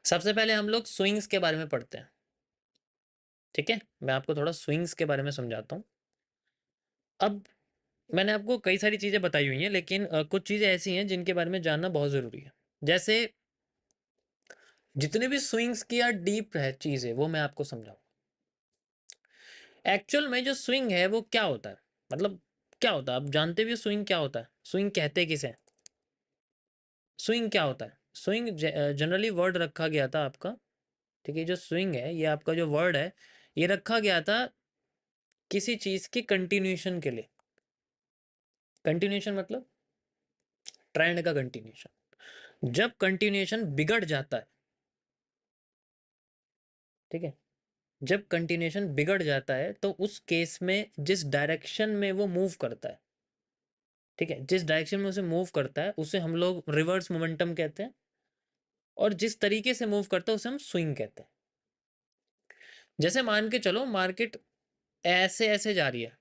सबसे पहले हम लोग स्विंग्स के बारे में पढ़ते हैं। ठीक है, मैं आपको थोड़ा स्विंग्स के बारे में समझाता हूँ। अब मैंने आपको कई सारी चीज़ें बताई हुई हैं, लेकिन कुछ चीज़ें ऐसी हैं जिनके बारे में जानना बहुत ज़रूरी है। जैसे जितने भी स्विंग्स की या डीप है चीज़ है, वो मैं आपको समझाऊँ। एक्चुअल में जो स्विंग है वो क्या होता है? मतलब क्या होता है? आप जानते भी हो स्विंग क्या होता है? स्विंग कहते किसे हैं? स्विंग क्या होता है? स्विंग जनरली वर्ड रखा गया था आपका, ठीक है? जो स्विंग है, ये आपका जो वर्ड है, ये रखा गया था किसी चीज़ की कंटिन्यूएशन के लिए। कंटिन्यूएशन मतलब ट्रेंड का कंटिन्यूएशन। जब कंटिन्यूएशन बिगड़ जाता है, ठीक है? जब कंटिन्यूएशन बिगड़ जाता है तो उस केस में जिस डायरेक्शन में वो मूव करता है, ठीक है? जिस डायरेक्शन में उसे मूव करता है, उसे हम लोग रिवर्स मोमेंटम कहते हैं, और जिस तरीके से मूव करता है उसे हम स्विंग कहते हैं। जैसे मान के चलो मार्केट ऐसे-ऐसे जा रही है,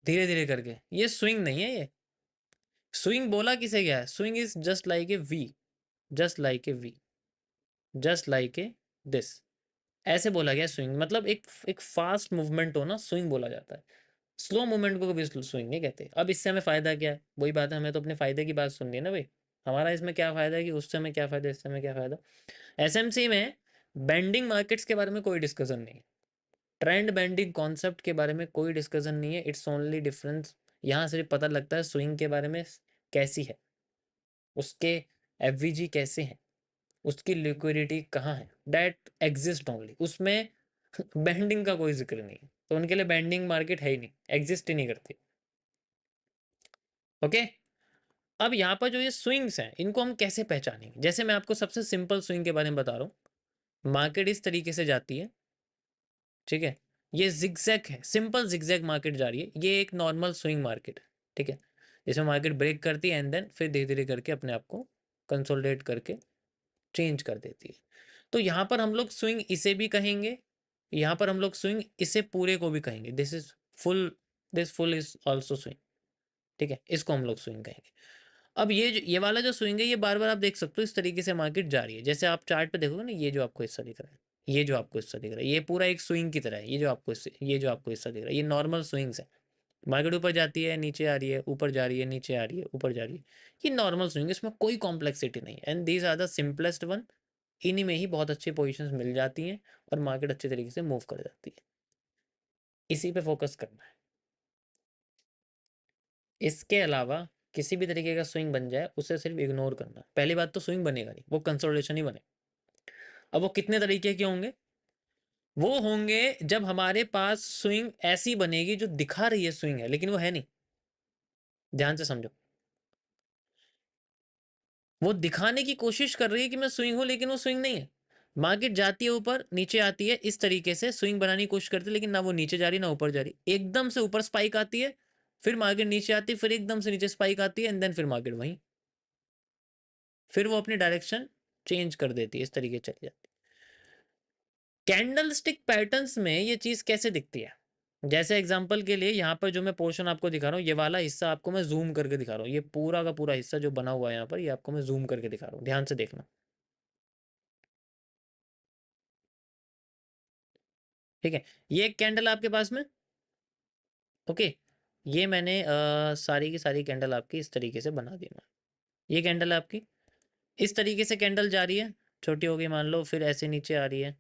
धीरे-धीरे करके, ये स्विंग नहीं है ये। स्विंग बोला किसे गया है? Swing is just like A V, just like A V, just like a this. ऐसे बोला गया स्विंग, मतलब एक एक फास्ट मूवमेंट हो ना, स्विंग बोला जाता है। स्लो मूवमेंट को कभी स्विंग नहीं कहते। अब इससे हमें फ़ायदा क्या है? वही बात है, हमें तो अपने फ़ायदे की बात सुननी है ना भई। हमारा इसमें क्या फ़ायदा है कि उससे हमें क्या फ़ायदा है, इससे हमें क्या फ़ायदा? एसएमसी में बेंडिंग मार्केट्स के बारे में कोई डिस्कशन नहीं है। ट्रेंड बेंडिंग कॉन्सेप्ट के बारे में कोई डिस्कशन नहीं है। इट्स ओनली डिफरेंस, यहाँ सिर्फ पता लगता है स्विंग के बारे में कैसी है, उसके एफवीजी कैसे हैं, उसकी लिक्विडिटी कहाँ है, दैट एग्जिस्ट ओनली। उसमें बेंडिंग का कोई जिक्र नहीं है, तो उनके लिए बेंडिंग मार्केट है ही नहीं, एग्जिस्ट ही नहीं करती। ओके, अब यहाँ पर जो ये स्विंग्स हैं इनको हम कैसे पहचानेंगे? जैसे मैं आपको सबसे सिंपल स्विंग के बारे में बता रहा हूँ। मार्केट इस तरीके से जाती है, ठीक है? ये जिगजैग है, सिंपल जिगजैग मार्केट जा रही है। ये एक नॉर्मल स्विंग मार्केट है, ठीक है? जिसमें मार्केट ब्रेक करती है एंड देन फिर धीरे-धीरे करके अपने आप को कंसोलिडेट करके चेंज कर देती है। तो यहाँ पर हम लोग स्विंग इसे भी कहेंगे, यहाँ पर हम लोग स्विंग इसे पूरे को भी कहेंगे। This is full, this full is also swing, ठीक है? इसको हम लोग स्विंग कहेंगे। अब ये वाला जो स्विंग है, ये बार-बार आप देख सकते हो इस तरीके से मार्केट जा रही है। जैसे आप चार्ट पे देखोगे ना, ये जो आपको हिस्सा दिख रहा है, ये जो आपको हिस्सा दिख रहा है, ये पूरा एक स्विंग की तरह है। ये जो आपको हिस्सा दिख रहा है, ये नॉर्मल स्विंग्स है। मार्केट ऊपर जाती है, नीचे आ रही है, ऊपर जा रही है, नीचे आ रही है, ऊपर जा रही है। ये नॉर्मल स्विंग है, इसमें कोई कॉम्प्लेक्सिटी नहीं है and these are the simplest one. इन्हीं में ही बहुत अच्छी पोज़ीशंस मिल जाती हैं और मार्केट अच्छे तरीके से मूव कर जाती है। इसी पे फ़ोकस करना है। इसके अलावा किसी भी तरीके का स्विंग बन जाए, उसे सिर्फ इग्नोर करना है। पहली बात तो स्विंग बनेगा नहीं, वो कंसोलिडेशन ही बनेगा। अब वो कितने तरीके के होंगे? वो होंगे जब हमारे पास स्विंग ऐसी बनेगी जो दिखा रही है स्विंग है, लेकिन वो है नहीं। ध्यान से समझो। वो दिखाने की कोशिश कर रही है कि मैं स्विंग हूँ, लेकिन वो स्विंग नहीं है। मार्केट जाती है ऊपर, नीचे आती है, इस तरीके से स्विंग बनाने की कोशिश करती है, लेकिन ना वो नीचे जा रही, ना ऊपर जा रही। एकदम से ऊपर स्पाइक आती है, फिर मार्केट नीचे आती है, फिर एकदम से नीचे स्पाइक आती है एंड देन फिर मार्केट वहीं। फिर वो अपनी डायरेक्शन चेंज कर देती है, इस तरीके से चली जाती है। कैंडलस्टिक पैटर्न्स में ये चीज़ कैसे दिखती है? जैसे एग्जांपल के लिए यहाँ पर जो मैं पोर्शन आपको दिखा रहा हूँ, ये वाला हिस्सा आपको मैं ज़ूम करके दिखा रहा हूँ। ये पूरा का पूरा हिस्सा जो बना हुआ है यहाँ पर, ये आपको मैं ज़ूम करके दिखा रहा हूँ। ध्यान से देखना, ठीक है? ये एक कैंडल आपके पास में, ओके? ये मैंने सारी की सारी कैंडल आपकी इस तरीके से बना दी मैं। ये कैंडल आपकी इस तरीके से कैंडल जा रही है, छोटी हो गई मान लो, फिर ऐसे नीचे आ रही है,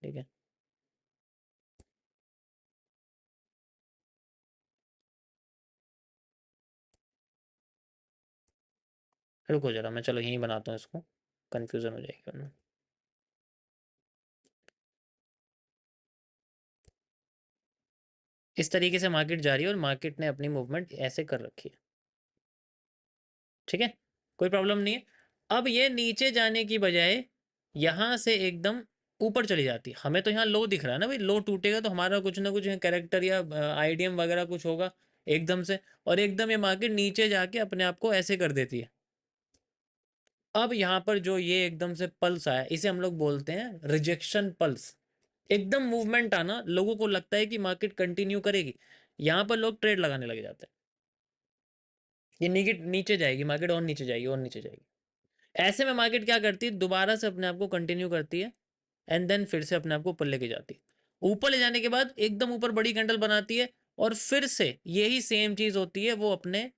ठीक है? रुको ज़रा, मैं चलो यहीं बनाता हूँ इसको, कन्फ्यूज़न हो जाएगी वरना। इस तरीके से मार्केट जा रही है और मार्केट ने अपनी मूवमेंट ऐसे कर रखी है, ठीक है? कोई प्रॉब्लम नहीं है। अब ये नीचे जाने की बजाय यहाँ से एकदम ऊपर चली जाती है। हमें तो यहाँ लो दिख रहा है ना भाई, लो टूटेगा तो हमारा कुछ ना कुछ कैरेक्टर या आईडीएम वगैरह कुछ होगा एकदम से, और एकदम ये मार्केट नीचे जाके अपने आप को ऐसे कर देती है। अब यहाँ पर जो ये एकदम से पल्स आया, इसे हम लोग बोलते हैं रिजेक्शन पल्स। एकदम मूवमेंट आना, लोगों को लगता है कि मार्केट कंटिन्यू करेगी, यहाँ पर लोग ट्रेड लगाने लग जाते हैं। ये नीचे नीचे जाएगी मार्केट, और नीचे जाएगी और नीचे जाएगी। ऐसे में मार्केट क्या करती है, दोबारा से अपने आप को कंटिन्यू करती है एंड देन फिर से अपने आप को ऊपर लेके जाती है। ऊपर ले जाने के बाद एकदम ऊपर बड़ी कैंडल बनाती है और फिर से यही सेम चीज होती है, वो अपने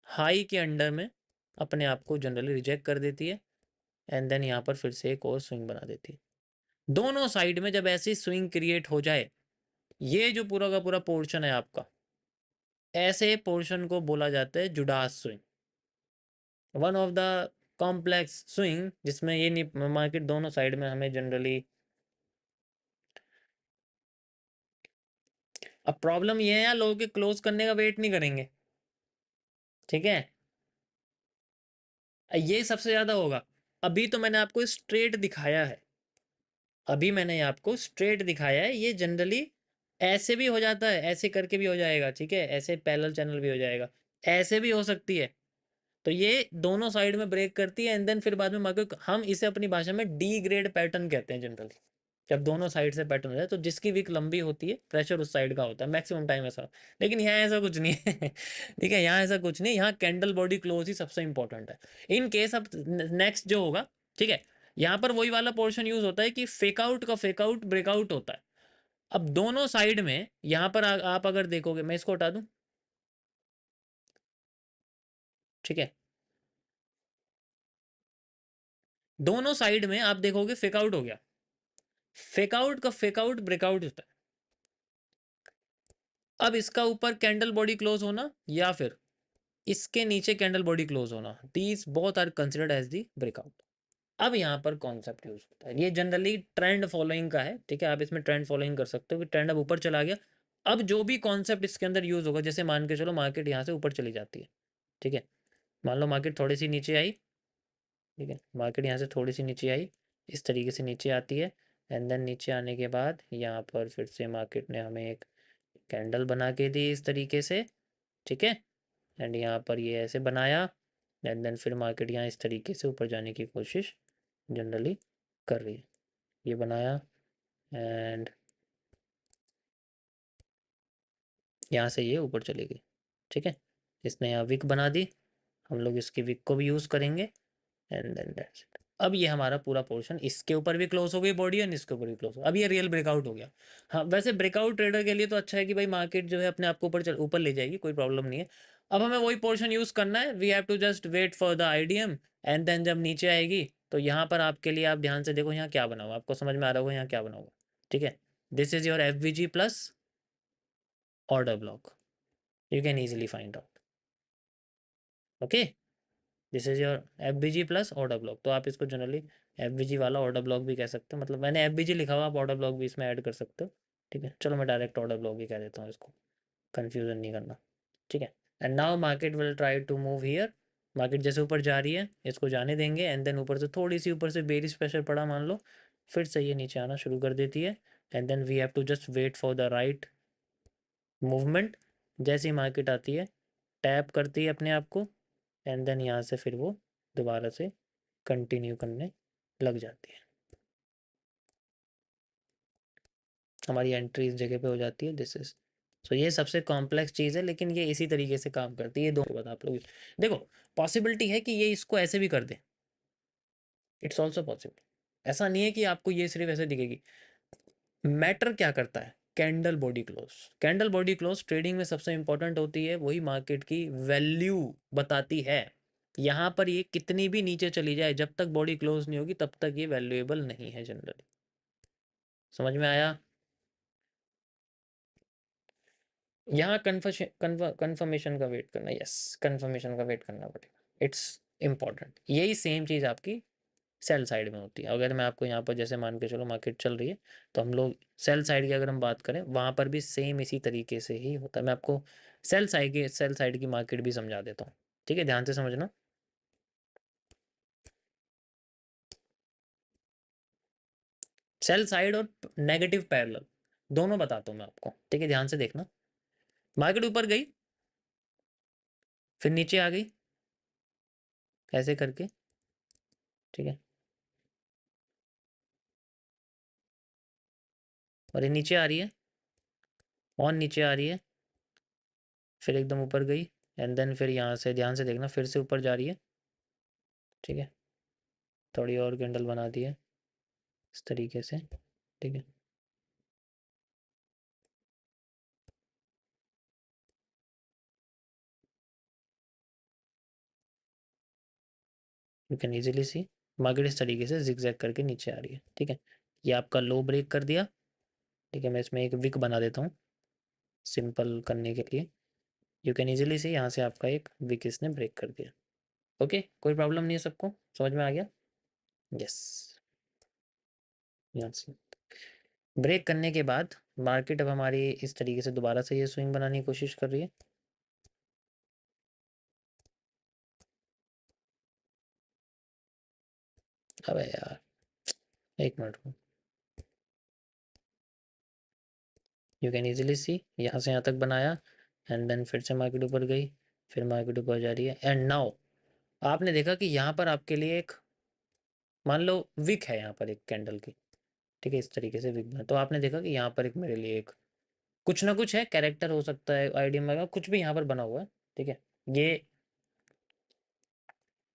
हाई के अंडर में अपने आप को जनरली रिजेक्ट कर देती है एंड देन यहाँ पर फिर से एक और स्विंग बना देती है। दोनों साइड में जब ऐसी स्विंग क्रिएट हो जाए, ये जो पूरा का पूरा पोर्शन है आपका, ऐसे पोर्शन को बोला जाता है Judas swing, one of the complex swing, जिसमें ये नहीं मार्केट दोनों साइड में हमें जनरली। अब प्रॉब्लम ये है यार, लोगों के क्लोज करने का वेट नहीं करेंगे, ठीक है, ये सबसे ज्यादा होगा। अभी तो मैंने आपको स्ट्रेट दिखाया है, अभी मैंने आपको स्ट्रेट दिखाया है, ये जनरली ऐसे भी हो जाता है, ऐसे करके भी हो जाएगा, ठीक है, ऐसे पैरेलल चैनल भी हो जाएगा, ऐसे भी हो सकती है। तो ये दोनों साइड में ब्रेक करती है एंड देन फिर बाद में मार्केट, हम इसे अपनी भाषा में डी ग्रेड पैटर्न कहते हैं जनरली, जब दोनों साइड से पैटर्न हो जाए। तो जिसकी विक लंबी होती है प्रेशर उस साइड का होता है मैक्सिमम टाइम ऐसा। लेकिन यहाँ ऐसा कुछ नहीं है ठीक है, यहाँ ऐसा कुछ नहीं, यहाँ कैंडल बॉडी क्लोज ही सबसे इंपॉर्टेंट है। इन केस अब नेक्स्ट जो होगा, ठीक है, यहाँ पर वही वाला पोर्शन यूज होता है कि फेक आउट का फेक आउट ब्रेकआउट होता है। अब दोनों साइड में यहाँ पर आप अगर देखोगे, मैं इसको हटा दूं, ठीक है, दोनों साइड में आप देखोगे फेक आउट हो गया, फेक आउट का फेक आउट ब्रेकआउट होता है। अब इसका ऊपर कैंडल बॉडी क्लोज होना या फिर इसके नीचे कैंडल बॉडी क्लोज होना, these both are considered as the breakout. अब यहाँ पर कॉन्सेप्ट यूज होता है, ये जनरली ट्रेंड फॉलोइंग का है, ठीक है, आप इसमें ट्रेंड फॉलोइंग कर सकते हो कि ट्रेंड अब ऊपर चला गया। अब जो भी कॉन्सेप्ट इसके अंदर यूज होगा, जैसे मान के चलो मार्केट यहाँ से ऊपर चली जाती है, ठीक है, मान लो मार्केट थोड़ी सी नीचे आई, ठीक है, मार्केट यहाँ से थोड़ी सी नीचे आई, इस तरीके से नीचे आती है एंड देन नीचे आने के बाद यहाँ पर फिर से मार्केट ने हमें एक कैंडल बना के दी इस तरीके से, ठीक है, एंड यहाँ पर ये ऐसे बनाया एंड देन फिर मार्केट यहाँ इस तरीके से ऊपर जाने की कोशिश जनरली कर रही है, ये बनाया एंड यहाँ से ये ऊपर चली गई, ठीक है, इसने यहाँ विक बना दी, हम लोग इसकी विक को भी यूज़ करेंगे एंड देन दैट्स इट। अब ये हमारा पूरा पोर्शन इसके ऊपर भी क्लोज हो गई बॉडी एंड इसके ऊपर भी क्लोज हो, अब ये रियल ब्रेकआउट हो गया। हाँ, वैसे ब्रेकआउट ट्रेडर के लिए तो अच्छा है कि भाई मार्केट जो है अपने आप को ऊपर ले जाएगी, कोई प्रॉब्लम नहीं है। अब हमें वही पोर्शन यूज़ करना है, we have to just wait for the IDM and then जब नीचे आएगी तो यहाँ पर आपके लिए, आप ध्यान से देखो यहाँ क्या बना हुआ, आपको समझ में आ रहा होगा यहाँ क्या बना हुआ, ठीक है, this is your FVG plus order block, you can easily find out, okay, this is your FVG plus order block. तो आप इसको जनरली FVG वाला ऑर्डर ब्लॉक भी कह सकते हो, मतलब मैंने FVG लिखा हुआ, आप ऑर्डर ब्लॉक भी इसमें ऐड कर सकते हो, ठीक है, चलो मैं डायरेक्ट ऑर्डर ब्लॉक ही कह देता हूँ इसको, कन्फ्यूजन नहीं करना, ठीक है। And now market will try to move here, market जैसे ऊपर जा रही है इसको जाने देंगे एंड देन ऊपर से थोड़ी सी ऊपर से बेरिश प्रेशर पड़ा मान लो, फिर से ये नीचे आना शुरू कर देती है and then we have to just wait for the right movement. जैसे ही मार्केट आती है टैप करती है अपने आप को एंड देन यहाँ से फिर वो दोबारा से कंटिन्यू करने लग जाती है, हमारी एंट्री इस जगह पे हो जाती है, दिस इज। सो ये सबसे कॉम्प्लेक्स चीज़ है, लेकिन ये इसी तरीके से काम करती है, ये दो बात आप लोग देखो, पॉसिबिलिटी है कि ये इसको ऐसे भी कर दे, इट्स ऑल्सो पॉसिबल, ऐसा नहीं है कि आपको ये सिर्फ ऐसे दिखेगी। मैटर क्या करता है, candle body close, candle body close trading में सबसे इंपॉर्टेंट होती है, वही मार्केट की वैल्यू बताती है। यहाँ पर ये कितनी भी नीचे चली जाए, जब तक बॉडी क्लोज नहीं होगी तब तक ये वैल्यूएबल नहीं है जनरली, समझ में आया। यहाँ कन्फर्मेशन का वेट करना, यस, कन्फर्मेशन का वेट करना पड़ेगा, इट्स इंपॉर्टेंट। यही सेम चीज़ आपकी सेल साइड में होती है। अगर मैं आपको यहाँ पर जैसे मान के चलो मार्केट चल रही है, तो हम लोग सेल साइड की अगर हम बात करें, वहाँ पर भी सेम इसी तरीके से ही होता है। मैं आपको सेल साइड की मार्केट भी समझा देता हूँ, ठीक है, ध्यान से समझना। सेल साइड और नेगेटिव पैरेलल दोनों बताता हूँ मैं आपको, ठीक है, ध्यान से देखना। मार्केट ऊपर गई, फिर नीचे आ गई ऐसे करके, ठीक है, और ये नीचे आ रही है, और नीचे आ रही है, फिर एकदम ऊपर गई एंड देन फिर यहाँ से ध्यान से देखना फिर से ऊपर जा रही है, ठीक है, थोड़ी और कैंडल बना दी है इस तरीके से, ठीक है। You can easily C market इस तरीके से जिगजैग करके नीचे आ रही है, ठीक है। ये आपका लो ब्रेक कर दिया, ठीक है। मैं इसमें एक विक बना देता हूँ सिंपल करने के लिए। यू कैन इजीली सी यहाँ से आपका एक विक इसने ब्रेक कर दिया। ओके, कोई प्रॉब्लम नहीं है, सबको समझ में आ गया? यस। यहाँ से ब्रेक करने के बाद मार्केट अब हमारी इस तरीके से दोबारा से ये स्विंग बनाने की कोशिश कर रही है। अबे यार, एक मिनट को। यू कैन इजीली सी यहाँ से यहाँ तक बनाया, एंड देन फिर से मार्केट ऊपर गई, फिर मार्केट ऊपर जा रही है, एंड नाउ आपने देखा कि यहाँ पर आपके लिए एक, मान लो विक है यहाँ पर एक कैंडल की, ठीक है। इस तरीके से विक बना, तो आपने देखा कि यहाँ पर एक मेरे लिए एक कुछ ना कुछ है, कैरेक्टर हो सकता है, आईडी में कुछ भी यहाँ पर बना हुआ है, ठीक है। ये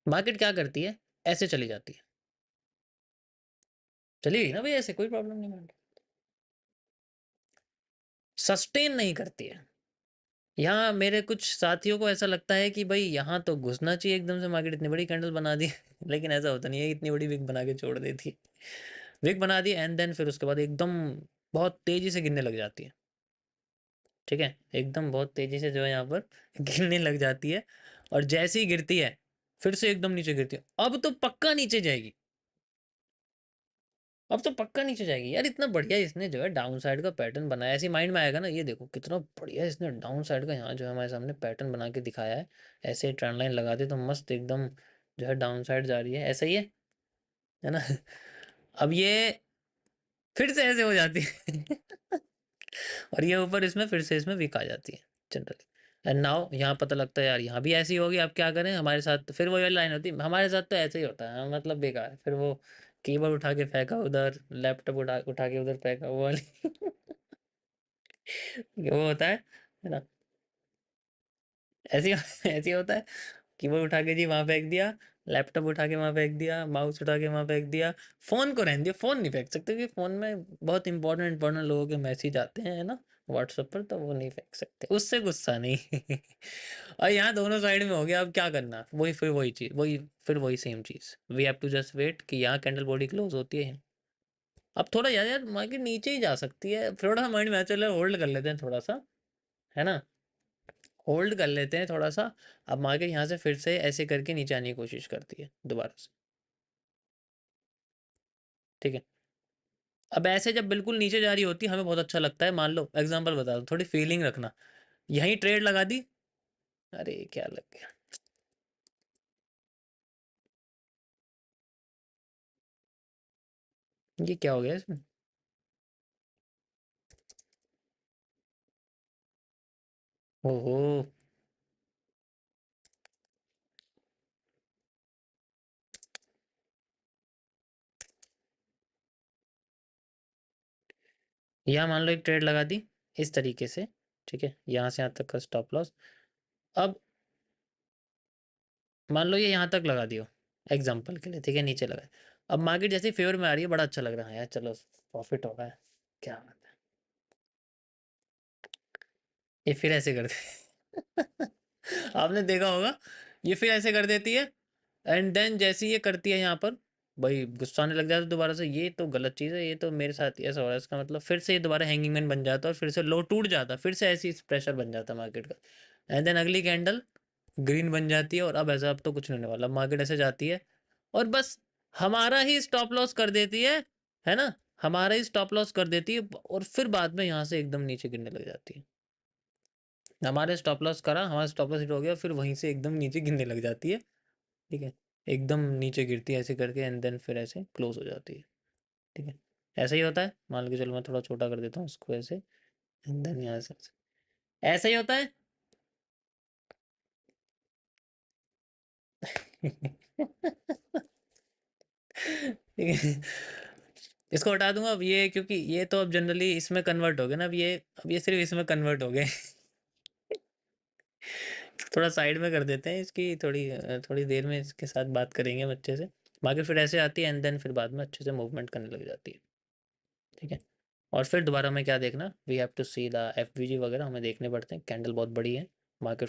मार्केट क्या करती है, ऐसे चली जाती है, चली गई ना भाई, ऐसे कोई प्रॉब्लम नहीं, मार्केट सस्टेन नहीं करती है। यहाँ मेरे कुछ साथियों को ऐसा लगता है कि भाई यहाँ तो घुसना चाहिए एकदम से, मार्केट इतनी बड़ी कैंडल बना दी लेकिन ऐसा होता नहीं है, इतनी बड़ी विक बना के छोड़ देती है। विक बना दी एंड देन फिर उसके बाद एकदम बहुत तेजी से गिरने लग जाती है, ठीक है। एकदम बहुत तेजी से जो है यहाँ पर गिरने लग जाती है, और जैसे ही गिरती है फिर से एकदम नीचे गिरती है, अब तो पक्का नीचे जाएगी, अब तो पक्का नीचे जाएगी यार। इतना बढ़िया इसने जो है डाउन साइड का पैटर्न बनाया, ऐसे माइंड में आएगा ना, ये देखो कितना बढ़िया इसने डाउन साइड का यहाँ जो है हमारे सामने पैटर्न बना के दिखाया है। ऐसे ट्रेंड लाइन लगा दे तो मस्त एकदम जो है डाउन साइड जा रही है, ऐसा ही है ना अब ये फिर से ऐसे हो जाती है और ये ऊपर इसमें फिर से इसमें वीक आ जाती है जनरली। एंड नाउ यहाँ पता लगता है यार यहाँ भी ऐसी होगी, अब क्या करें, हमारे साथ तो फिर वही वाली लाइन होती है, हमारे साथ तो ऐसे ही होता है, मतलब बेकार। फिर वो कीबोर्ड उठा के फेंका उधर, लैपटॉप उठा उठा के उधर फेंका, वो वाली वो होता है ना, ऐसी ऐसी होता है। कीबोर्ड उठा के जी वहां फेंक दिया, लैपटॉप उठा के वहां फेंक दिया, माउस उठा के वहां फेंक दिया। फोन को रहने दिया, फोन नहीं फेंक सकते क्योंकि फोन में बहुत इंपॉर्टेंट इंपॉर्टेंट लोगों के मैसेज आते हैं, है ना, व्हाट्सएप पर, तो वो नहीं फेंक सकते, उससे गुस्सा नहीं और यहाँ दोनों साइड में हो गया, अब क्या करना, वही फिर वही चीज, वही फिर वही सेम चीज, we have to just wait कि यहाँ कैंडल बॉडी क्लोज होती है। अब थोड़ा यार यार मार्केट नीचे ही जा सकती है, थोड़ा सा माइंड में चल होल्ड कर लेते हैं थोड़ा सा, है ना, होल्ड कर लेते हैं थोड़ा सा। अब मार्केट यहाँ से फिर से ऐसे करके नीचे आने की कोशिश करती है दोबारा से, ठीक है। अब ऐसे जब बिल्कुल नीचे जा रही होती है हमें बहुत अच्छा लगता है, मान लो एग्जांपल बता दो, थोड़ी फीलिंग रखना, यहीं ट्रेड लगा दी, अरे क्या लग गया, ये क्या हो गया इसमें, ओहो। यहाँ मान लो एक ट्रेड लगा दी इस तरीके से, ठीक है, यहाँ से यहाँ तक का स्टॉप लॉस। अब मान लो ये यहाँ तक लगा दियो एग्जाम्पल के लिए, ठीक है, नीचे लगा। अब मार्केट जैसे फेवर में आ रही है, बड़ा अच्छा लग रहा है यार, चलो प्रॉफिट हो रहा है, क्या बात है, ये फिर ऐसे कर दे आपने देखा होगा, ये फिर ऐसे कर देती है, एंड देन जैसे ये करती है यहाँ पर, भाई गुस्सा आने लग जाता है दोबारा से, ये तो गलत चीज़ है, ये तो मेरे साथ ही ऐसा हो रहा है, इसका मतलब फिर से ये दोबारा हैंगिंग मैन बन जाता है और फिर से लो टूट जाता है, फिर से ऐसी प्रेशर बन जाता है मार्केट का, एंड देन अगली कैंडल ग्रीन बन जाती है, और अब ऐसा, अब तो कुछ नहीं होने वाला, मार्केट ऐसे जाती है और बस हमारा ही स्टॉप लॉस कर देती है ना, हमारा ही स्टॉप लॉस कर देती है, और फिर बाद में यहाँ से एकदम नीचे गिरने लग जाती है। हमारे स्टॉप लॉस करा, हमारा स्टॉप लॉस हिट हो गया, फिर वहीं से एकदम नीचे गिरने लग जाती है, ठीक है। एकदम नीचे गिरती है ऐसे करके, एंड देन फिर ऐसे क्लोज हो जाती है, ठीक है। ऐसा ही होता है, मान लो कि चलो मैं थोड़ा छोटा कर देता हूँ इसको ऐसे, एंड देन यहाँ से ऐसा ही होता है ठीक है, इसको हटा दूंगा अब ये, क्योंकि ये तो अब जनरली इसमें कन्वर्ट हो गए ना, अब ये सिर्फ इसमें कन्वर्ट हो गए थोड़ा साइड में कर देते हैं इसकी, थोड़ी देर में इसके साथ बात करेंगे हम अच्छे से। बाकी फिर ऐसे आती है एंड देन फिर बाद में अच्छे से मूवमेंट करने लग जाती है। ठीक है। और फिर दोबारा में क्या देखना, we have to see the FVG वगैरह हमें देखने पड़ते हैं, कैंडल बहुत बड़ी है, मार्केट